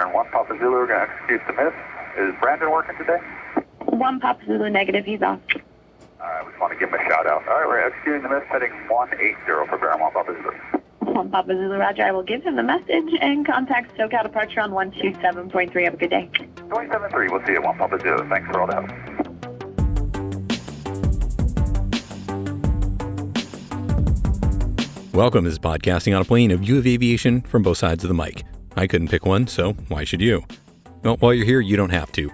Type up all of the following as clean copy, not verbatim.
Turn 1, Papa Zulu, we're going to execute the miss. Is Brandon working today? 1 Papa Zulu negative, he's off. Alright, we just want to give him a shout out. Alright, we're executing the miss, heading 180 for Baron 1, Papa Zulu. 1 Papa Zulu, roger. I will give him the message and contact SoCal departure on 127.3. Have a good day. 27.3, we'll see you at 1 Papa Zulu. Thanks for all the help. Welcome to Podcasting on a Plane, a view of aviation from both sides of the mic. I couldn't pick one, so why should you? Well, while you're here, you don't have to.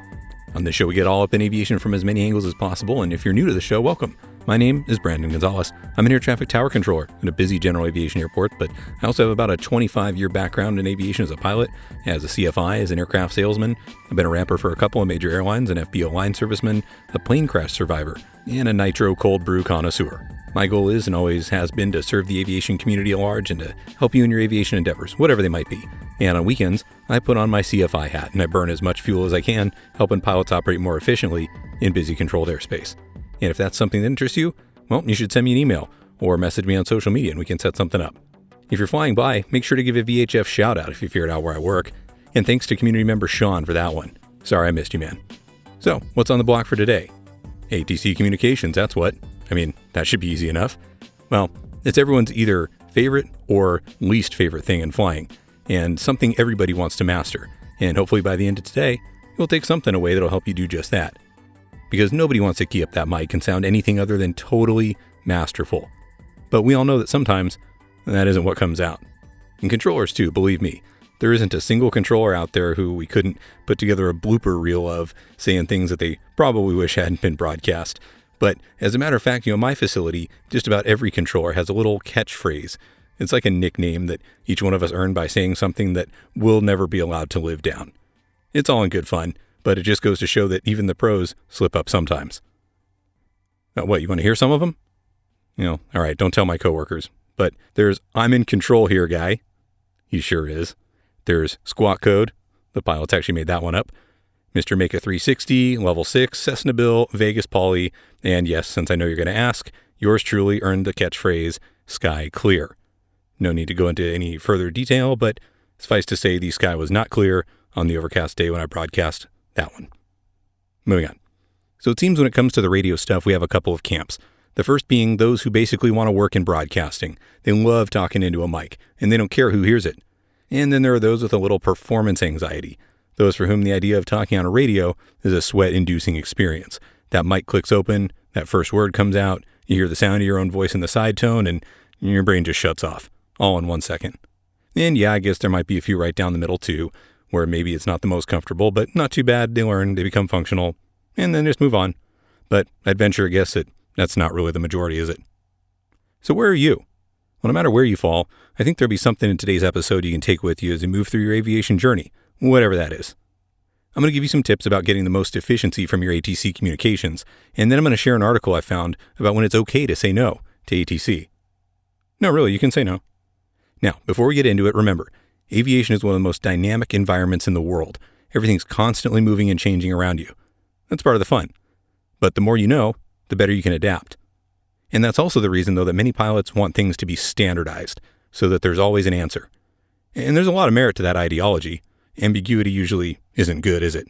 On this show, we get all up in aviation from as many angles as possible, and if you're new to the show, welcome. My name is Brandon Gonzalez. I'm an air traffic tower controller at a busy general aviation airport, but I also have about a 25-year background in aviation as a pilot, as a CFI, as an aircraft salesman. I've been a ramper for a couple of major airlines, an FBO line serviceman, a plane crash survivor, and a nitro cold brew connoisseur. My goal is and always has been to serve the aviation community at large and to help you in your aviation endeavors, whatever they might be. And on weekends, I put on my CFI hat and I burn as much fuel as I can, helping pilots operate more efficiently in busy controlled airspace. And if that's something that interests you, well, you should send me an email or message me on social media and we can set something up. If you're flying by, make sure to give a VHF shout out if you figured out where I work. And thanks to community member Sean for that one. Sorry I missed you, man. So, what's on the block for today? ATC communications, that's what. I mean, that should be easy enough. Well, it's everyone's either favorite or least favorite thing in flying, and something everybody wants to master. And hopefully by the end of today, you'll take something away that'll help you do just that. Because nobody wants to key up that mic and sound anything other than totally masterful. But we all know that sometimes that isn't what comes out. And controllers too, believe me. There isn't a single controller out there who we couldn't put together a blooper reel of saying things that they probably wish hadn't been broadcast. But as a matter of fact, my facility, just about every controller has a little catchphrase. It's like a nickname that each one of us earned by saying something that will never be allowed to live down. It's all in good fun, but it just goes to show that even the pros slip up sometimes. Now, what, you want to hear some of them? All right, don't tell my coworkers. But there's I'm in control here, guy. He sure is. There's squawk code. The pilots actually made that one up. Mr. Make a 360, Level 6, Cessna Bill, Vegas Poly, and yes, since I know you're going to ask, yours truly earned the catchphrase, Sky Clear. No need to go into any further detail, but suffice to say the sky was not clear on the overcast day when I broadcast that one. Moving on. So it seems when it comes to the radio stuff, we have a couple of camps. The first being those who basically want to work in broadcasting. They love talking into a mic, and they don't care who hears it. And then there are those with a little performance anxiety. Those for whom the idea of talking on a radio is a sweat-inducing experience. That mic clicks open, that first word comes out, you hear the sound of your own voice in the side tone, and your brain just shuts off, all in 1 second. And yeah, I guess there might be a few right down the middle too, where maybe it's not the most comfortable, but not too bad, they learn, they become functional, and then just move on. But I'd venture a guess that that's not really the majority, is it? So where are you? Well, no matter where you fall, I think there'll be something in today's episode you can take with you as you move through your aviation journey. Whatever that is. I'm going to give you some tips about getting the most efficiency from your ATC communications, and then I'm going to share an article I found about when it's okay to say no to ATC. No, really, you can say no. Now, before we get into it, remember, aviation is one of the most dynamic environments in the world. Everything's constantly moving and changing around you. That's part of the fun. But the more you know, the better you can adapt. And that's also the reason, though, that many pilots want things to be standardized, so that there's always an answer. And there's a lot of merit to that ideology. Ambiguity usually isn't good, is it?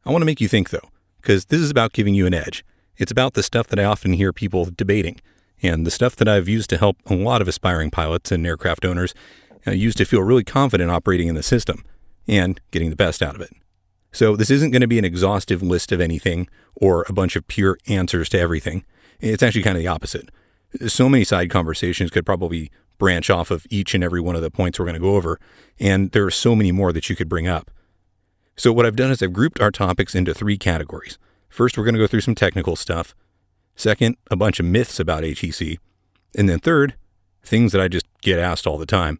I want to make you think, though, because this is about giving you an edge. It's about the stuff that I often hear people debating, and the stuff that I've used to help a lot of aspiring pilots and aircraft owners use to feel really confident operating in the system and getting the best out of it. So this isn't going to be an exhaustive list of anything or a bunch of pure answers to everything. It's actually kind of the opposite. So many side conversations could probably branch off of each and every one of the points we're going to go over, and there are so many more that you could bring up. So what I've done is I've grouped our topics into 3 categories. First, we're going to go through some technical stuff. Second, a bunch of myths about ATC. And then third, things that I just get asked all the time.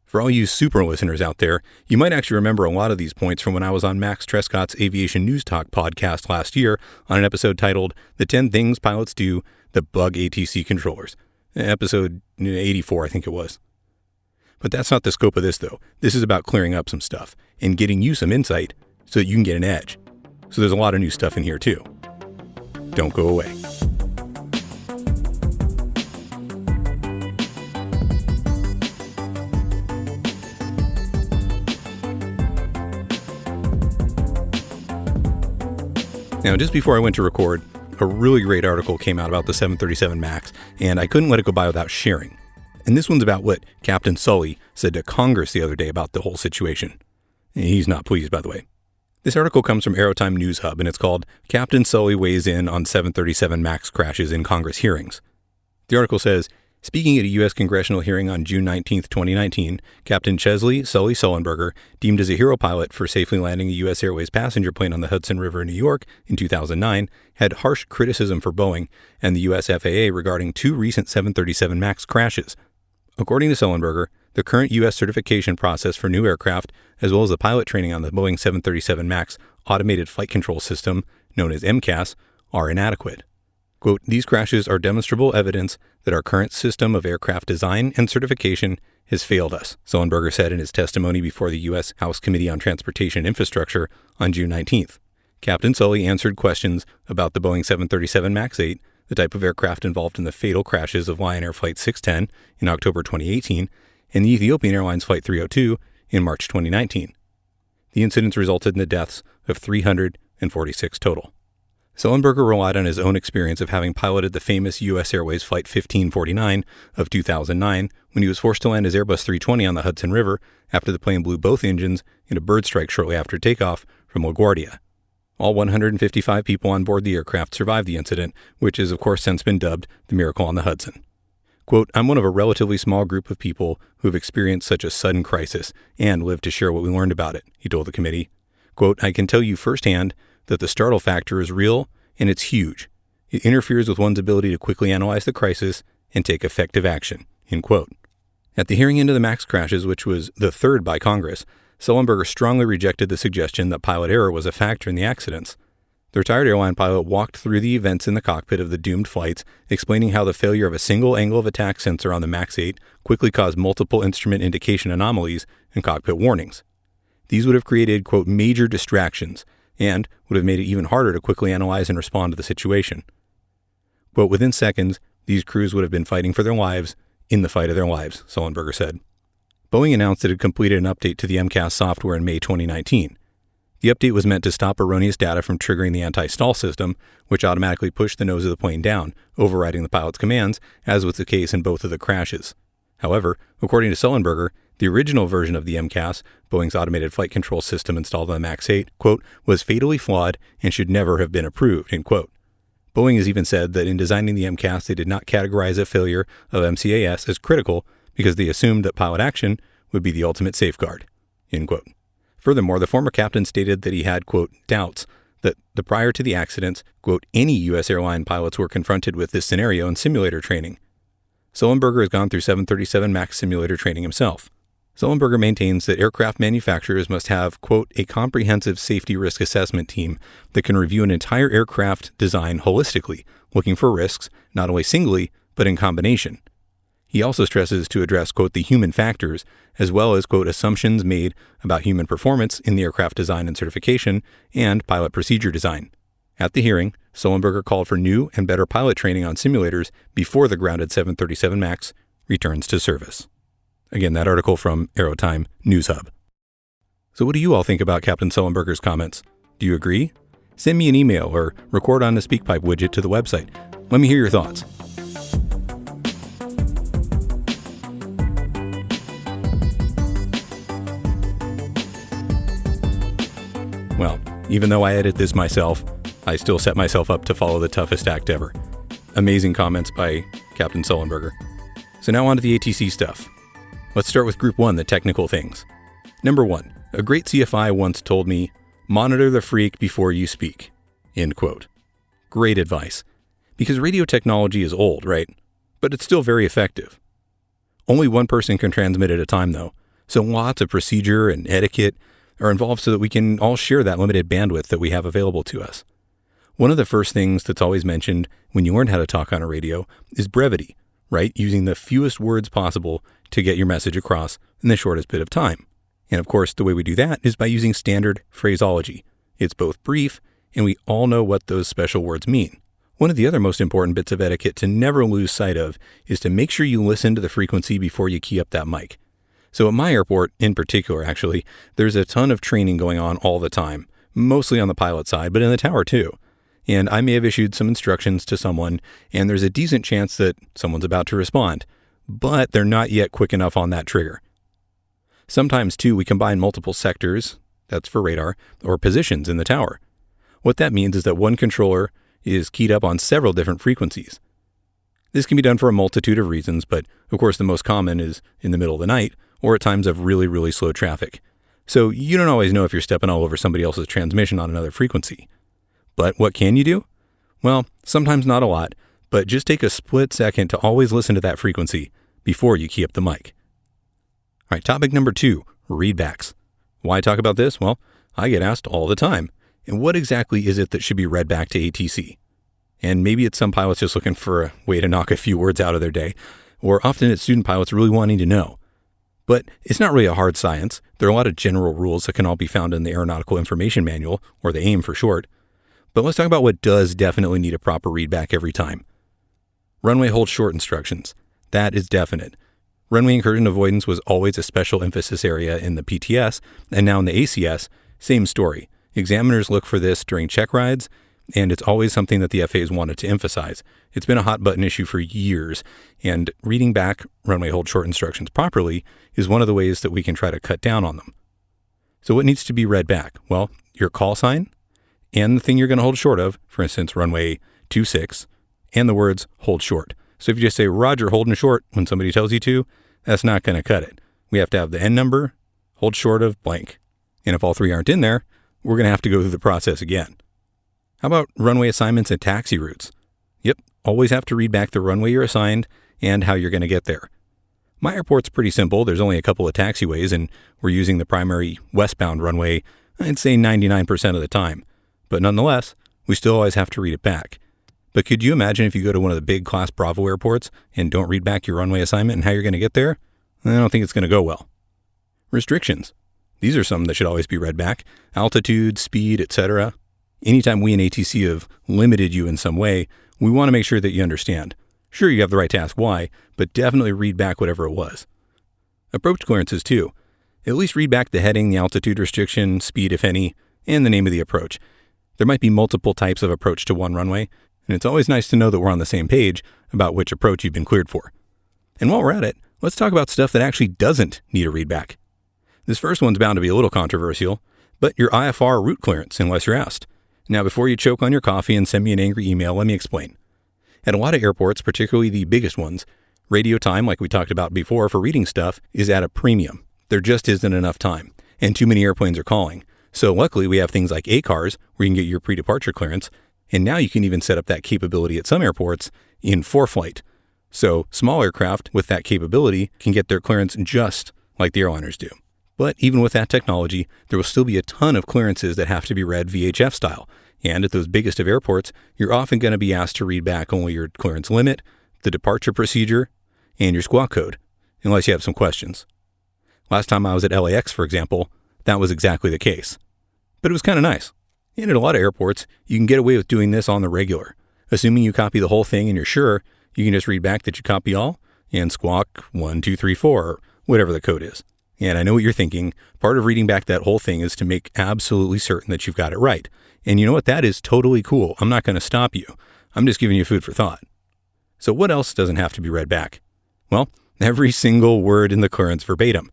For all you super listeners out there, you might actually remember a lot of these points from when I was on Max Trescott's Aviation News Talk podcast last year on an episode titled The 10 Things Pilots Do That Bug ATC Controllers. Episode 84, I think it was. But that's not the scope of this, though. This is about clearing up some stuff and getting you some insight so that you can get an edge. So there's a lot of new stuff in here, too. Don't go away. Now, just before I went to record, a really great article came out about the 737 MAX, and I couldn't let it go by without sharing. And this one's about what Captain Sully said to Congress the other day about the whole situation. He's not pleased, by the way. This article comes from Aerotime News Hub, and it's called Captain Sully Weighs In on 737 MAX Crashes in Congress Hearings. The article says, speaking at a U.S. congressional hearing on June 19, 2019, Captain Chesley Sully Sullenberger, deemed as a hero pilot for safely landing a U.S. Airways passenger plane on the Hudson River in New York in 2009, had harsh criticism for Boeing and the U.S. FAA regarding 2 recent 737 MAX crashes. According to Sullenberger, the current U.S. certification process for new aircraft, as well as the pilot training on the Boeing 737 MAX Automated Flight Control System, known as MCAS, are inadequate. Quote, these crashes are demonstrable evidence that our current system of aircraft design and certification has failed us, Sullenberger said in his testimony before the U.S. House Committee on Transportation and Infrastructure on June 19th. Captain Sully answered questions about the Boeing 737 MAX 8, the type of aircraft involved in the fatal crashes of Lion Air Flight 610 in October 2018 and the Ethiopian Airlines Flight 302 in March 2019. The incidents resulted in the deaths of 346 total. Sullenberger relied on his own experience of having piloted the famous U.S. Airways Flight 1549 of 2009 when he was forced to land his Airbus 320 on the Hudson River after the plane blew both engines in a bird strike shortly after takeoff from LaGuardia. All 155 people on board the aircraft survived the incident, which has of course since been dubbed the Miracle on the Hudson. Quote, I'm one of a relatively small group of people who have experienced such a sudden crisis and lived to share what we learned about it, he told the committee. Quote, I can tell you firsthand that the startle factor is real and it's huge. It interferes with one's ability to quickly analyze the crisis and take effective action, end quote. At the hearing into the MAX crashes, which was the third by Congress, Sullenberger strongly rejected the suggestion that pilot error was a factor in the accidents. The retired airline pilot walked through the events in the cockpit of the doomed flights, explaining how the failure of a single angle of attack sensor on the MAX 8 quickly caused multiple instrument indication anomalies and cockpit warnings. These would have created, quote, major distractions and would have made it even harder to quickly analyze and respond to the situation. Quote, within seconds, these crews would have been fighting for their lives in the fight of their lives, Sullenberger said. Boeing announced it had completed an update to the MCAS software in May 2019. The update was meant to stop erroneous data from triggering the anti-stall system, which automatically pushed the nose of the plane down, overriding the pilot's commands, as was the case in both of the crashes. However, according to Sullenberger, the original version of the MCAS, Boeing's automated flight control system installed on the MAX 8, quote, was fatally flawed and should never have been approved, end quote. Boeing has even said that in designing the MCAS, they did not categorize a failure of MCAS as critical because they assumed that pilot action would be the ultimate safeguard, end quote. Furthermore, the former captain stated that he had, quote, doubts that prior to the accidents, quote, any U.S. airline pilots were confronted with this scenario in simulator training. Sullenberger has gone through 737 MAX simulator training himself. Sullenberger maintains that aircraft manufacturers must have, quote, a comprehensive safety risk assessment team that can review an entire aircraft design holistically, looking for risks not only singly, but in combination. He also stresses to address, quote, the human factors, as well as, quote, assumptions made about human performance in the aircraft design and certification and pilot procedure design. At the hearing, Sullenberger called for new and better pilot training on simulators before the grounded 737 MAX returns to service. Again, that article from Aerotime News Hub. So what do you all think about Captain Sullenberger's comments? Do you agree? Send me an email or record on the SpeakPipe widget to the website. Let me hear your thoughts. Well, even though I edit this myself, I still set myself up to follow the toughest act ever. Amazing comments by Captain Sullenberger. So now on to the ATC stuff. Let's start with Group 1, the technical things. Number 1, a great CFI once told me, monitor the freq before you speak, end quote. Great advice. Because radio technology is old, right? But it's still very effective. Only one person can transmit at a time, though, so lots of procedure and etiquette are involved so that we can all share that limited bandwidth that we have available to us. One of the first things that's always mentioned when you learn how to talk on a radio is brevity, right? Using the fewest words possible to get your message across in the shortest bit of time. And of course, the way we do that is by using standard phraseology. It's both brief, and we all know what those special words mean. One of the other most important bits of etiquette to never lose sight of is to make sure you listen to the frequency before you key up that mic. So at my airport, in particular, actually, there's a ton of training going on all the time, mostly on the pilot side, but in the tower too. and I may have issued some instructions to someone, and there's a decent chance that someone's about to respond, but they're not yet quick enough on that trigger. Sometimes, too, we combine multiple sectors, that's for radar, or positions in the tower. What that means is that one controller is keyed up on several different frequencies. This can be done for a multitude of reasons, but of course the most common is in the middle of the night or at times of really, really slow traffic. So you don't always know if you're stepping all over somebody else's transmission on another frequency. But what can you do? Well, sometimes not a lot, but just take a split second to always listen to that frequency before you key up the mic. All right, topic number 2, readbacks. Why talk about this? Well, I get asked all the time. And what exactly is it that should be read back to ATC? And maybe it's some pilots just looking for a way to knock a few words out of their day, or often it's student pilots really wanting to know. But it's not really a hard science. There are a lot of general rules that can all be found in the Aeronautical Information Manual, or the AIM for short. But let's talk about what does definitely need a proper readback every time. Runway hold short instructions. That is definite. Runway incursion avoidance was always a special emphasis area in the PTS, and now in the ACS, same story. Examiners look for this during check rides, and it's always something that the FAA's wanted to emphasize. It's been a hot button issue for years, and reading back runway hold short instructions properly is one of the ways that we can try to cut down on them. So what needs to be read back? Well, your call sign and the thing you're going to hold short of, for instance, runway 26, and the words hold short. So if you just say, Roger, holding short when somebody tells you to, that's not going to cut it. We have to have the end number, hold short of blank. And if all three aren't in there, we're going to have to go through the process again. How about runway assignments and taxi routes? Yep, always have to read back the runway you're assigned and how you're going to get there. My airport's pretty simple. There's only a couple of taxiways, and we're using the primary westbound runway, I'd say 99% of the time. But nonetheless, we still always have to read it back. But could you imagine if you go to one of the big Class Bravo airports and don't read back your runway assignment and how you're going to get there? I don't think it's going to go well. Restrictions. These are some that should always be read back. Altitude, speed, etc. Anytime we in ATC have limited you in some way, we want to make sure that you understand. Sure, you have the right to ask why, but definitely read back whatever it was. Approach clearances too. At least read back the heading, the altitude restriction, speed if any, and the name of the approach. There might be multiple types of approach to one runway, and it's always nice to know that we're on the same page about which approach you've been cleared for. And while we're at it, let's talk about stuff that actually doesn't need a readback. This first one's bound to be a little controversial, but your IFR route clearance, unless you're asked. Now, before you choke on your coffee and send me an angry email, let me explain. At a lot of airports, particularly the biggest ones, radio time, like we talked about before for reading stuff, is at a premium. There just isn't enough time, and too many airplanes are calling. So luckily, we have things like ACARs, where you can get your pre-departure clearance, and now you can even set up that capability at some airports in ForeFlight. So small aircraft with that capability can get their clearance just like the airliners do. But even with that technology, there will still be a ton of clearances that have to be read VHF style. And at those biggest of airports, you're often going to be asked to read back only your clearance limit, the departure procedure, and your squawk code, unless you have some questions. Last time I was at LAX, for example, that was exactly the case. But it was kind of nice. And at a lot of airports, you can get away with doing this on the regular. Assuming you copy the whole thing and you're sure, you can just read back that you copy all and squawk 1, 2, 3, 4, or whatever the code is. And I know what you're thinking. Part of reading back that whole thing is to make absolutely certain that you've got it right. And you know what? That is totally cool. I'm not going to stop you. I'm just giving you food for thought. So what else doesn't have to be read back? Well, every single word in the clearance verbatim.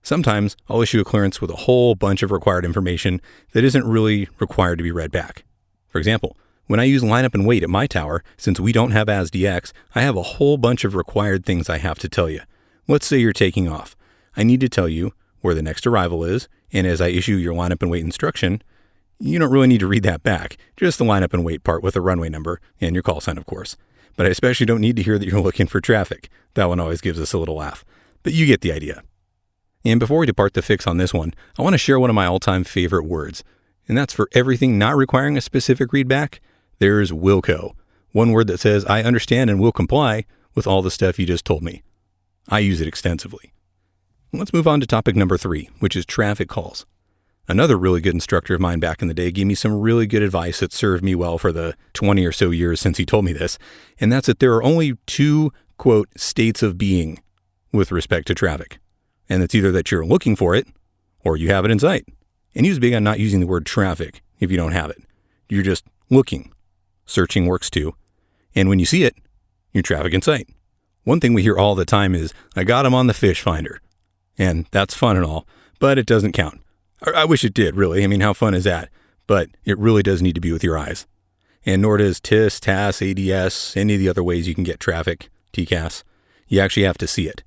Sometimes I'll issue a clearance with a whole bunch of required information that isn't really required to be read back. For example, when I use lineup and wait at my tower, since we don't have ASDX, I have a whole bunch of required things I have to tell you. Let's say you're taking off. I need to tell you where the next arrival is, and as I issue your lineup and wait instruction, you don't really need to read that back, just the lineup and wait part with a runway number and your call sign, of course. But I especially don't need to hear that you're looking for traffic. That one always gives us a little laugh. But you get the idea. And before we depart the fix on this one, I want to share one of my all-time favorite words. And that's for everything not requiring a specific readback, there's Wilco. One word that says, I understand and will comply with all the stuff you just told me. I use it extensively. Let's move on to topic number 3, which is traffic calls. Another really good instructor of mine back in the day gave me some really good advice that served me well for the 20 or so years since he told me this. And that's that there are only 2, quote, states of being with respect to traffic. And it's either that you're looking for it or you have it in sight. And he was big on not using the word traffic if you don't have it. You're just looking searching works too. And when you see it, you're traffic in sight. One thing we hear all the time is, I got him on the fish finder. And that's fun and all, but it doesn't count. I wish it did, really. I mean, how fun is that? But it really does need to be with your eyes. And nor does TIS, TAS, ADS, any of the other ways you can get traffic, TCAS. You actually have to see it.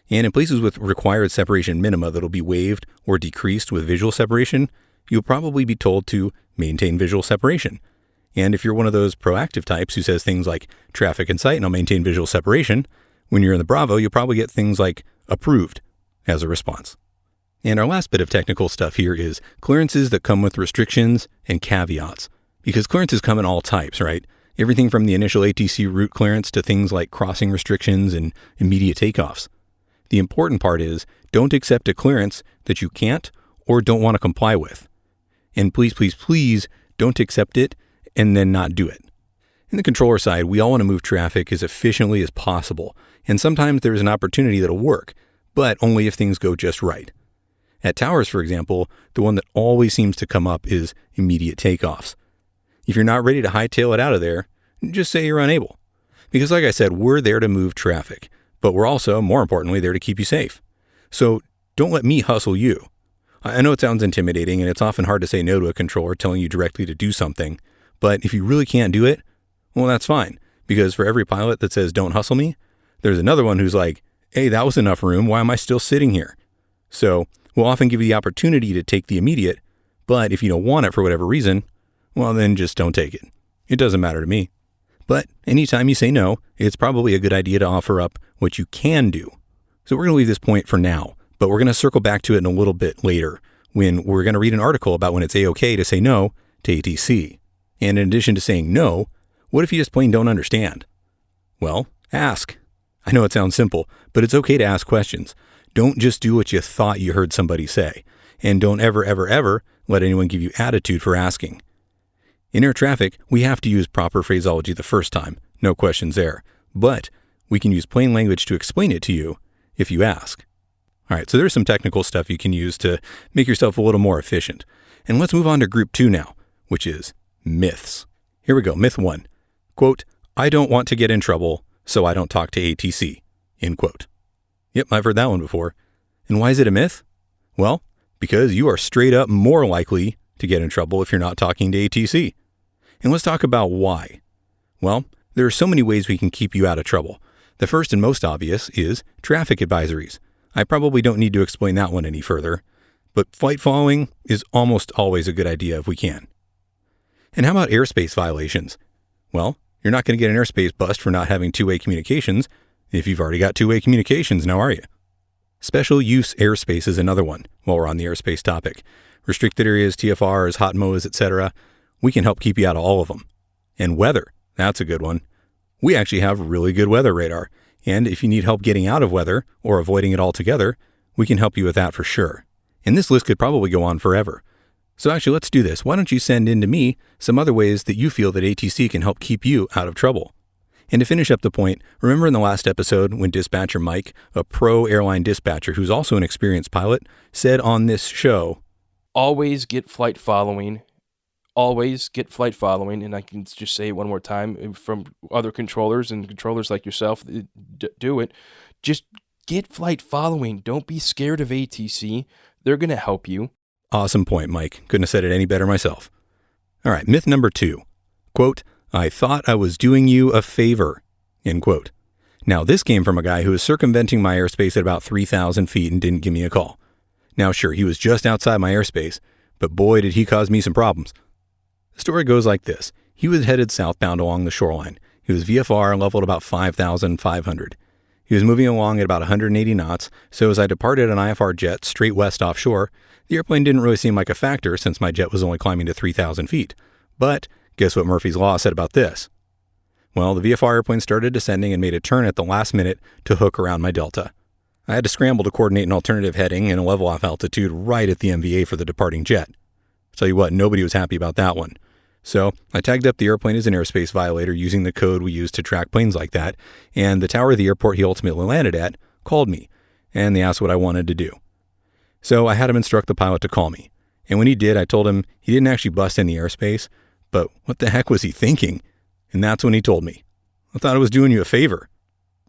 And in places with required separation minima that'll be waived or decreased with visual separation, you'll probably be told to maintain visual separation. And if you're one of those proactive types who says things like traffic in sight and I'll maintain visual separation, when you're in the Bravo, you'll probably get things like approved as a response. And our last bit of technical stuff here is clearances that come with restrictions and caveats. Because clearances come in all types, right? Everything from the initial ATC route clearance to things like crossing restrictions and immediate takeoffs. The important part is don't accept a clearance that you can't or don't want to comply with. And please, please, please don't accept it and then not do it. In the controller side, we all want to move traffic as efficiently as possible. And sometimes there's an opportunity that'll work, but only if things go just right. At towers, for example, the one that always seems to come up is immediate takeoffs. If you're not ready to hightail it out of there, just say you're unable. Because like I said, we're there to move traffic, but we're also, more importantly, there to keep you safe. So don't let me hustle you. I know it sounds intimidating and it's often hard to say no to a controller telling you directly to do something, but if you really can't do it, well, that's fine. Because for every pilot that says don't hustle me, there's another one who's like, hey, that was enough room, why am I still sitting here? So we'll often give you the opportunity to take the immediate, but if you don't want it for whatever reason, well, then just don't take it. It doesn't matter to me. But anytime you say no, it's probably a good idea to offer up what you can do. So we're going to leave this point for now, but we're going to circle back to it in a little bit later when we're going to read an article about when it's A-OK to say no to ATC. And in addition to saying no, what if you just plain don't understand? Well, ask. I know it sounds simple, but it's okay to ask questions. Don't just do what you thought you heard somebody say. And don't ever, ever, ever let anyone give you attitude for asking. In air traffic, we have to use proper phraseology the first time, no questions there. But we can use plain language to explain it to you if you ask. All right, so there's some technical stuff you can use to make yourself a little more efficient. And let's move on to group 2 now, which is myths. Here we go, myth 1. Quote, I don't want to get in trouble, so I don't talk to ATC, end quote. Yep, I've heard that one before. And why is it a myth? Well, because you are straight up more likely to get in trouble if you're not talking to ATC. And let's talk about why. Well, there are so many ways we can keep you out of trouble. The first and most obvious is traffic advisories. I probably don't need to explain that one any further, but flight following is almost always a good idea if we can. And how about airspace violations? Well, you're not going to get an airspace bust for not having two-way communications if you've already got two-way communications, now are you? Special use airspace is another one while we're on the airspace topic. Restricted areas, TFRs, hot MOAs, etc. We can help keep you out of all of them. And weather, that's a good one. We actually have really good weather radar. And if you need help getting out of weather or avoiding it altogether, we can help you with that for sure. And this list could probably go on forever. So actually, let's do this. Why don't you send in to me some other ways that you feel that ATC can help keep you out of trouble? And to finish up the point, remember in the last episode when dispatcher Mike, a pro airline dispatcher who's also an experienced pilot, said on this show, always get flight following. Always get flight following. And I can just say it one more time from other controllers and controllers like yourself, do it. Just get flight following. Don't be scared of ATC. They're going to help you. Awesome point, Mike. Couldn't have said it any better myself. All right, myth number 2. Quote, I thought I was doing you a favor, end quote. Now, this came from a guy who was circumventing my airspace at about 3,000 feet and didn't give me a call. Now, sure, he was just outside my airspace, but boy, did he cause me some problems. The story goes like this. He was headed southbound along the shoreline. He was VFR leveled about 5,500. He was moving along at about 180 knots, so as I departed an IFR jet straight west offshore, the airplane didn't really seem like a factor since my jet was only climbing to 3,000 feet. But guess what Murphy's Law said about this? Well, the VFR airplane started descending and made a turn at the last minute to hook around my delta. I had to scramble to coordinate an alternative heading and a level off altitude right at the MVA for the departing jet. I'll tell you what, nobody was happy about that one. So I tagged up the airplane as an airspace violator using the code we use to track planes like that, and the tower of the airport he ultimately landed at called me, and they asked what I wanted to do. So I had him instruct the pilot to call me, and when he did, I told him he didn't actually bust in the airspace, but what the heck was he thinking? And that's when he told me, I thought I was doing you a favor.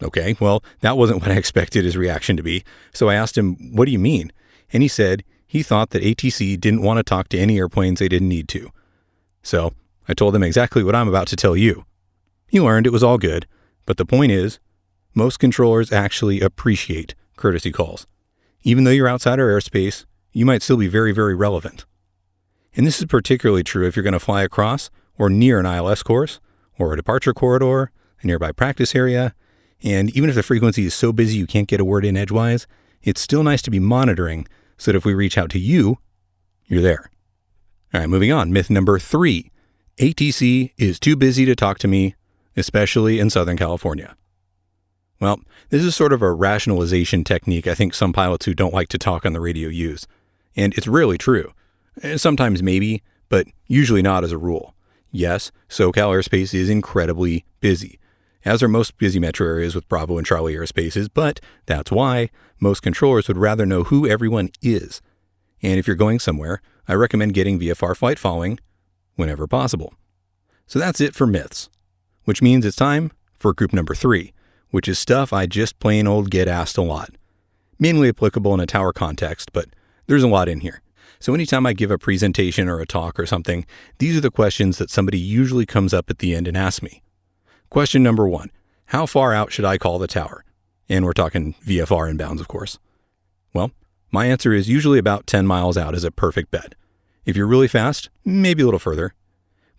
Okay, well, that wasn't what I expected his reaction to be. So I asked him, what do you mean? And he said he thought that ATC didn't want to talk to any airplanes they didn't need to. So I told him exactly what I'm about to tell you. He learned it was all good, but the point is, most controllers actually appreciate courtesy calls. Even though you're outside our airspace, you might still be very, very relevant. And this is particularly true if you're going to fly across or near an ILS course or a departure corridor, a nearby practice area, and even if the frequency is so busy you can't get a word in edgewise, it's still nice to be monitoring so that if we reach out to you, you're there. All right, moving on. Myth number 3. ATC is too busy to talk to me, especially in Southern California. Well, this is sort of a rationalization technique I think some pilots who don't like to talk on the radio use. And it's rarely true. Sometimes maybe, but usually not as a rule. Yes, SoCal airspace is incredibly busy, as are most busy metro areas with Bravo and Charlie airspaces, but that's why most controllers would rather know who everyone is. And if you're going somewhere, I recommend getting VFR flight following whenever possible. So that's it for myths, which means it's time for group number 3, which is stuff I just plain old get asked a lot. Mainly applicable in a tower context, but there's a lot in here. So anytime I give a presentation or a talk or something, these are the questions that somebody usually comes up at the end and asks me. Question number 1, how far out should I call the tower? And we're talking VFR inbounds, of course. Well, my answer is usually about 10 miles out is a perfect bet. If you're really fast, maybe a little further.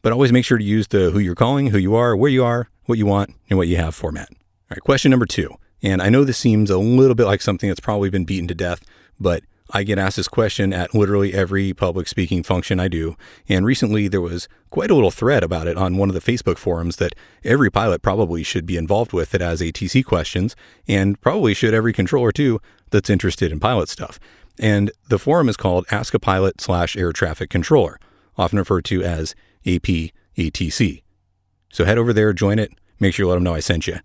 But always make sure to use the who you're calling, who you are, where you are, what you want, and what you have format. All right, question number 2. And I know this seems a little bit like something that's probably been beaten to death, but I get asked this question at literally every public speaking function I do. And recently there was quite a little thread about it on one of the Facebook forums that every pilot probably should be involved with that has ATC questions, and probably should every controller too that's interested in pilot stuff. And the forum is called Ask a Pilot / Air Traffic Controller, often referred to as ATC. So head over there, join it, make sure you let them know I sent you.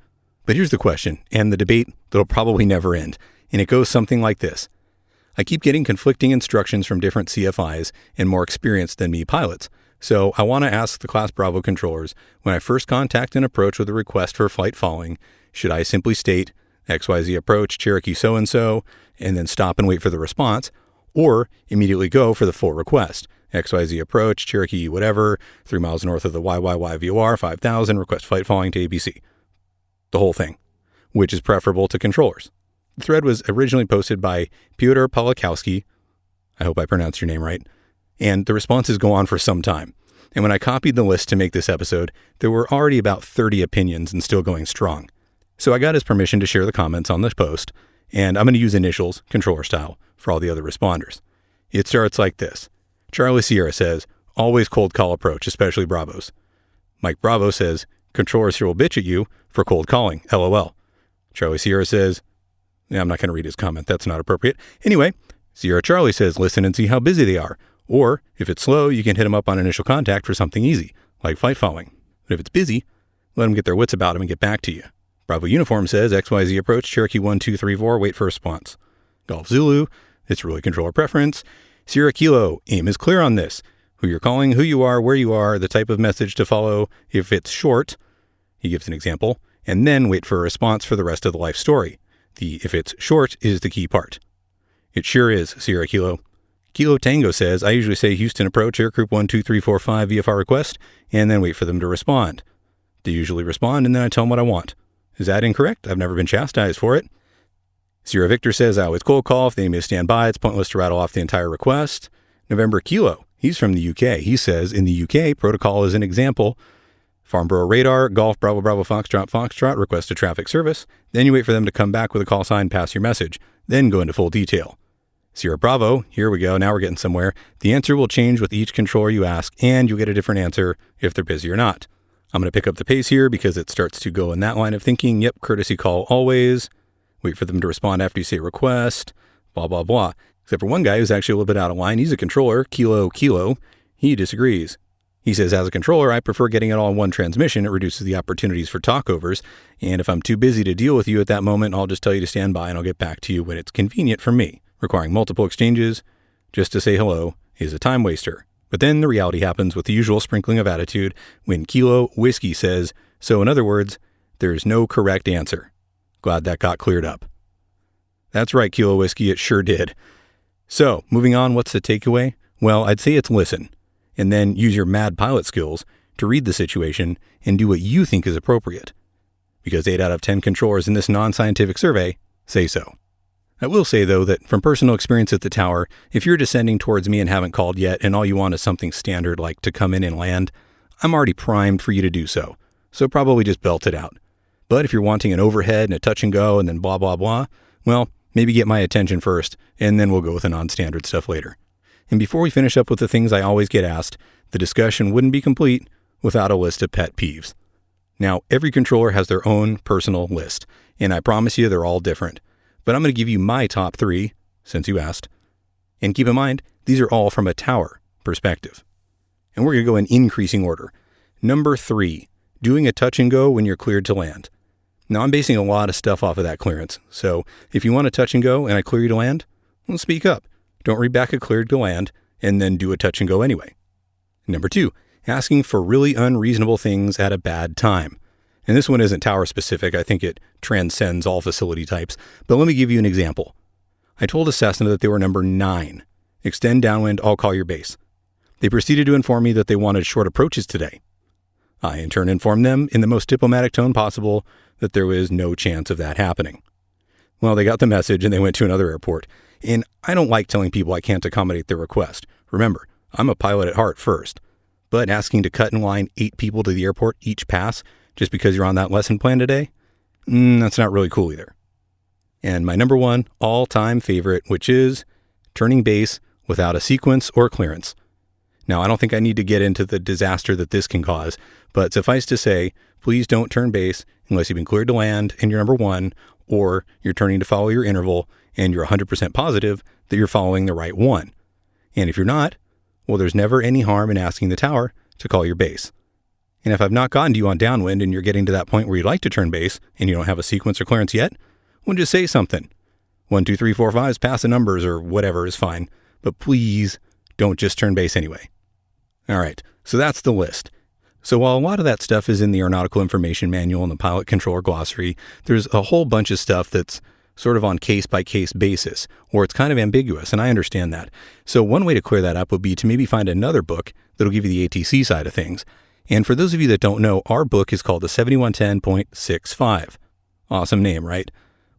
But here's the question, and the debate that'll probably never end. And it goes something like this. I keep getting conflicting instructions from different CFIs and more experienced than me pilots. So I want to ask the Class Bravo controllers, when I first contact an approach with a request for flight following, should I simply state XYZ approach, Cherokee so-and-so, and then stop and wait for the response, or immediately go for the full request, XYZ approach, Cherokee whatever, 3 miles north of the YYYVOR, 5000, request flight following to ABC. The whole thing, which is preferable to controllers. The thread was originally posted by Piotr Polakowski. I hope I pronounced your name right. And the responses go on for some time. And when I copied the list to make this episode, there were already about 30 opinions and still going strong. So I got his permission to share the comments on this post, and I'm going to use initials, controller style, for all the other responders. It starts like this. Charlie Sierra says, always cold call approach, especially Bravos. Mike Bravo says, controllers here will bitch at you for cold calling, LOL. Charlie Sierra says, I'm not going to read his comment. That's not appropriate. Anyway, Sierra Charlie says, listen and see how busy they are. Or if it's slow, you can hit them up on initial contact for something easy, like flight following. But if it's busy, let them get their wits about them and get back to you. Bravo Uniform says, XYZ approach, Cherokee 1234, wait for response. Golf Zulu, it's really controller preference. Sierra Kilo, aim is clear on this. Who you're calling, who you are, where you are, the type of message to follow. If it's short, he gives an example, and then wait for a response for the rest of the life story. The if it's short is the key part. It sure is, Sierra Kilo. Kilo Tango says, I usually say Houston approach, Air Group 12345 VFR request, and then wait for them to respond. They usually respond, and then I tell them what I want. Is that incorrect? I've never been chastised for it. Sierra Victor says, I always cold call. If they need me to stand by, it's pointless to rattle off the entire request. November Kilo, he's from the UK. He says, in the UK, protocol is an example. Farnborough radar, Golf, Bravo, Bravo, Foxtrot, Foxtrot, request a traffic service. Then you wait for them to come back with a call sign, pass your message. Then go into full detail. Sierra Bravo, here we go, now we're getting somewhere. The answer will change with each controller you ask, and you'll get a different answer if they're busy or not. I'm going to pick up the pace here because it starts to go in that line of thinking. Yep, courtesy call always. Wait for them to respond after you say request, blah, blah, blah. Except for one guy who's actually a little bit out of line. He's a controller, Kilo. He disagrees. He says, as a controller, I prefer getting it all in one transmission. It reduces the opportunities for talkovers. And if I'm too busy to deal with you at that moment, I'll just tell you to stand by and I'll get back to you when it's convenient for me. Requiring multiple exchanges just to say hello is a time waster. But then the reality happens with the usual sprinkling of attitude when Kilo Whiskey says, so in other words, there's no correct answer. Glad that got cleared up. That's right, Kilo Whiskey, it sure did. So, moving on, what's the takeaway? Well, I'd say it's listen, and then use your mad pilot skills to read the situation and do what you think is appropriate. Because 8 out of 10 controllers in this non-scientific survey say so. I will say, though, that from personal experience at the tower, if you're descending towards me and haven't called yet and all you want is something standard like to come in and land, I'm already primed for you to do so. So probably just belt it out. But if you're wanting an overhead and a touch and go and then blah, blah, blah, well, maybe get my attention first and then we'll go with the non-standard stuff later. And before we finish up with the things I always get asked, the discussion wouldn't be complete without a list of pet peeves. Now, every controller has their own personal list, and I promise you they're all different. But I'm going to give you my top 3, since you asked. And keep in mind, these are all from a tower perspective. And we're going to go in increasing order. Number 3, doing a touch and go when you're cleared to land. Now, I'm basing a lot of stuff off of that clearance. So if you want to touch and go and I clear you to land, well, speak up. Don't read back a cleared to land and then do a touch and go anyway. Number 2, asking for really unreasonable things at a bad time. And this one isn't tower specific. I think it transcends all facility types. But let me give you an example. I told a Cessna that they were number 9. Extend downwind, I'll call your base. They proceeded to inform me that they wanted short approaches today. I in turn informed them in the most diplomatic tone possible that there was no chance of that happening. Well, they got the message and they went to another airport. And I don't like telling people I can't accommodate their request. Remember, I'm a pilot at heart first. But asking to cut in line 8 people to the airport each pass just because you're on that lesson plan today, that's not really cool either. And my number 1 all-time favorite, which is turning base without a sequence or clearance. Now, I don't think I need to get into the disaster that this can cause, but suffice to say, please don't turn base unless you've been cleared to land and you're number 1, or you're turning to follow your interval and you're 100% positive that you're following the right one. And if you're not, well, there's never any harm in asking the tower to call your base. And if I've not gotten to you on downwind and you're getting to that point where you'd like to turn base and you don't have a sequence or clearance yet, well, just say something. 1, 2, 3, 4, 5, pass the numbers or whatever is fine. But please don't just turn base anyway. All right, so that's the list. So while a lot of that stuff is in the Aeronautical Information Manual and the Pilot Controller Glossary, there's a whole bunch of stuff that's sort of on case-by-case basis, or it's kind of ambiguous, and I understand that. So one way to clear that up would be to maybe find another book that'll give you the ATC side of things. And for those of you that don't know, our book is called the 7110.65. Awesome name, right?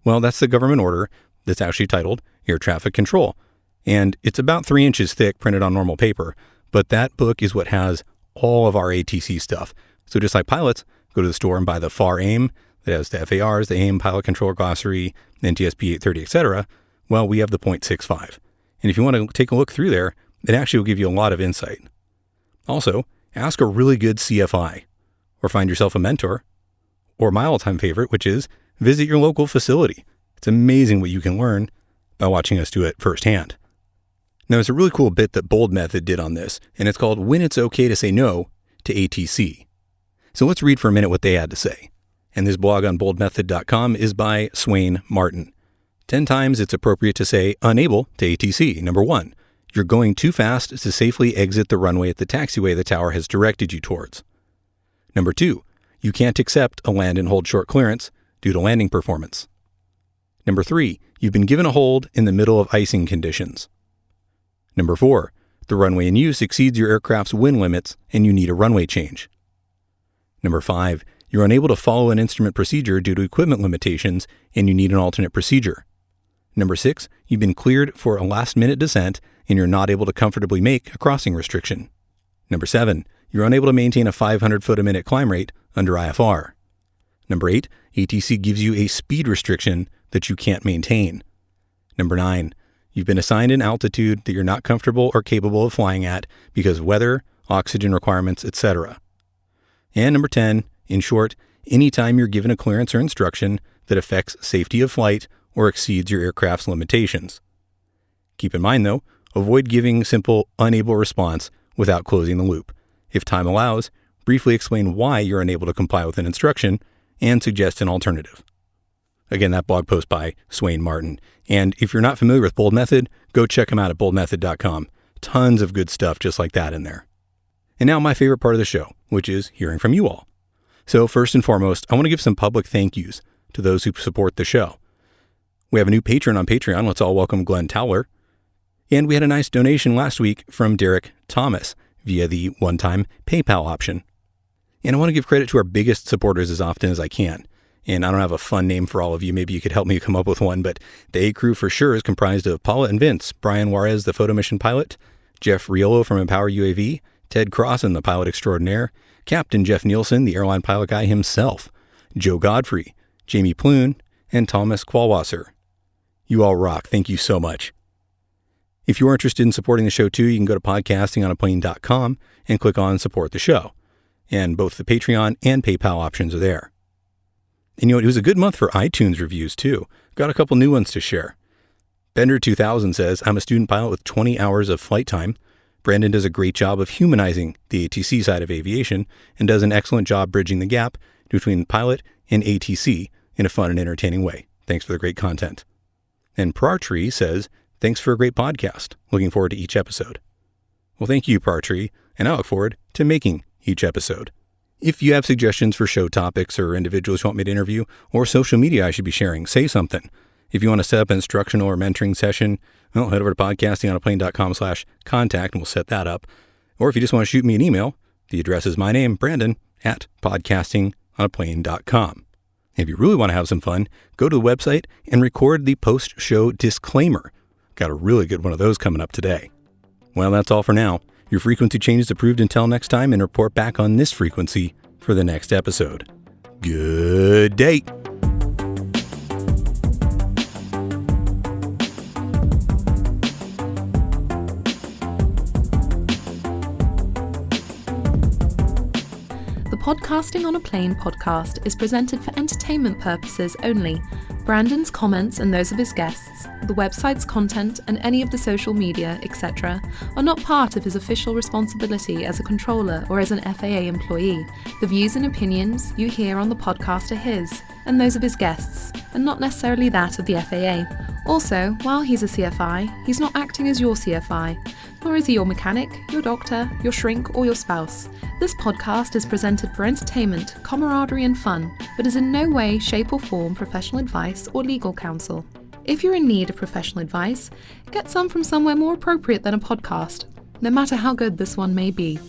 Well, that's the government order that's actually titled Air Traffic Control. And it's about 3 inches thick, printed on normal paper. But that book is what has all of our ATC stuff. So just like pilots, go to the store and buy the FAR AIM that has the FARs, the AIM Pilot Controller Glossary, NTSB 830, etc. Well, we have the .65. And if you want to take a look through there, it actually will give you a lot of insight. Also, ask a really good CFI, or find yourself a mentor, or my all-time favorite, which is visit your local facility. It's amazing what you can learn by watching us do it firsthand. Now, there's a really cool bit that Bold Method did on this, and it's called When It's Okay to Say No to ATC. So let's read for a minute what they had to say. And this blog on boldmethod.com is by Swain Martin. 10 times it's appropriate to say unable to ATC. Number 1, you're going too fast to safely exit the runway at the taxiway the tower has directed you towards. Number 2, you can't accept a land and hold short clearance due to landing performance. Number 3, you've been given a hold in the middle of icing conditions. Number 4, the runway in use exceeds your aircraft's wind limits and you need a runway change. Number 5, you're unable to follow an instrument procedure due to equipment limitations and you need an alternate procedure. Number 6, you've been cleared for a last-minute descent and you're not able to comfortably make a crossing restriction. Number 7, you're unable to maintain a 500 foot a minute climb rate under IFR. Number 8, ATC gives you a speed restriction that you can't maintain. Number 9, you've been assigned an altitude that you're not comfortable or capable of flying at because of weather, oxygen requirements, etc. And number 10, in short, anytime you're given a clearance or instruction that affects safety of flight or exceeds your aircraft's limitations. Keep in mind, though, avoid giving simple, unable response without closing the loop. If time allows, briefly explain why you're unable to comply with an instruction and suggest an alternative. Again, that blog post by Swain Martin. And if you're not familiar with Bold Method, go check him out at boldmethod.com. tons of good stuff just like that in there. And now my favorite part of the show, which is hearing from you all. So first and foremost, I want to give some public thank yous to those who support the show. We have a new patron on Patreon. Let's all welcome Glenn Towler. And we had a nice donation last week from Derek Thomas via the one-time PayPal option. And I want to give credit to our biggest supporters as often as I can. And I don't have a fun name for all of you. Maybe you could help me come up with one. But the A crew for sure is comprised of Paula and Vince, Brian Juarez, the photo mission pilot, Jeff Riolo from Empower UAV, Ted Crossan, the pilot extraordinaire, Captain Jeff Nielsen, the airline pilot guy himself, Joe Godfrey, Jamie Ploon, and Thomas Qualwasser. You all rock. Thank you so much. If you're interested in supporting the show too, you can go to podcastingonaplane.com and click on Support the Show. And both the Patreon and PayPal options are there. And it was a good month for iTunes reviews too. Got a couple new ones to share. Bender 2000 says, I'm a student pilot with 20 hours of flight time. Brandon does a great job of humanizing the ATC side of aviation and does an excellent job bridging the gap between pilot and ATC in a fun and entertaining way. Thanks for the great content. And Prartree says, thanks for a great podcast. Looking forward to each episode. Well, thank you, Prartree, and I look forward to making each episode. If you have suggestions for show topics or individuals you want me to interview or social media I should be sharing, say something. If you want to set up an instructional or mentoring session, well, head over to podcastingonaplane.com/contact and we'll set that up. Or if you just want to shoot me an email, the address is my name, Brandon, at podcastingonaplane.com. If you really want to have some fun, go to the website and record the post-show disclaimer. Got a really good one of those coming up today. Well, that's all for now. Your frequency change is approved until next time, and report back on this frequency for the next episode. Good day. The Podcasting on a Plane podcast is presented for entertainment purposes only. Brandon's comments and those of his guests, the website's content, and any of the social media, etc., are not part of his official responsibility as a controller or as an FAA employee. The views and opinions you hear on the podcast are his, and those of his guests, and not necessarily that of the FAA. Also, while he's a CFI, he's not acting as your CFI, nor is he your mechanic, your doctor, your shrink, or your spouse. This podcast is presented for entertainment, camaraderie, and fun, but is in no way, shape, or form professional advice or legal counsel. If you're in need of professional advice, get some from somewhere more appropriate than a podcast, no matter how good this one may be.